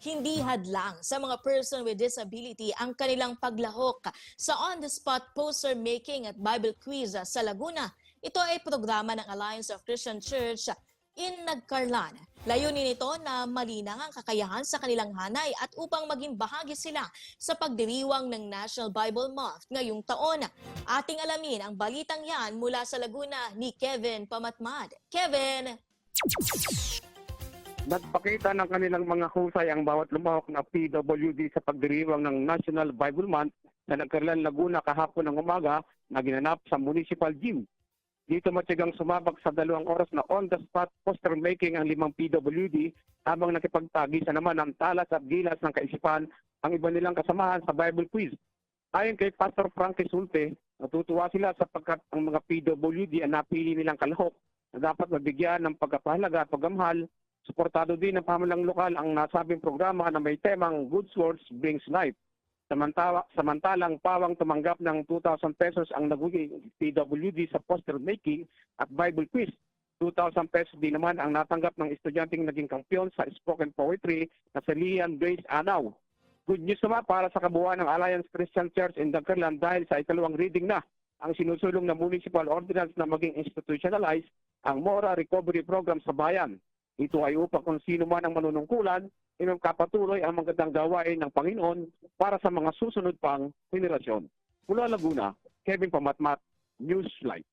hindi hadlang sa mga person with disability ang kanilang paglahok sa on-the-spot poster making at Bible quiz sa Laguna. Ito ay programa ng Alliance of Christian Church in Nagcarlan. Layunin nito na malinang ang kakayahan sa kanilang hanay at upang maging bahagi sila sa pagdiriwang ng National Bible Month ngayong taon. Ating alamin ang balitang yan mula sa Laguna ni Kevin Pamatmad. Kevin! Nagpakita ng kanilang mga husay ang bawat lumahok na PWD sa pagdiriwang ng National Bible Month na Nagcarlan, Laguna kahapon ng umaga na ginanap sa Municipal Gym. Dito matyagang sumabak sa 2 oras na on-the-spot poster making ang 5 PWD habang nakipagtagisa naman ang talas at gilas ng kaisipan ang iba nilang kasamahan sa Bible quiz. Ayon kay Pastor Frankie Sulte, natutuwa sila sapagkat ang mga PWD ang napili nilang kalahok na dapat mabigyan ng pagkapahalaga at pagmamahal. Suportado din ng pamahalang lokal ang nasabing programa na may temang Good Words Brings Life. Samantalang pawang tumanggap ng 2,000 pesos ang naguging PWD sa poster making at Bible quiz. 2,000 pesos din naman ang natanggap ng estudyanteng naging kampiyon sa spoken poetry na si Lian Grace Anaw. Good news naman para sa kabuuan ng Alliance Christian Church in Nagcarlan dahil sa ikalawang reading na ang sinusulong na municipal ordinance na maging institutionalize ang Mora Recovery Program sa bayan. Ito ay upang kung sino man ang manunungkulan, kapatuloy ang magandang gawain ng Panginoon para sa mga susunod pang henerasyon. Mula Laguna, Kevin Pamatmat, Newsline.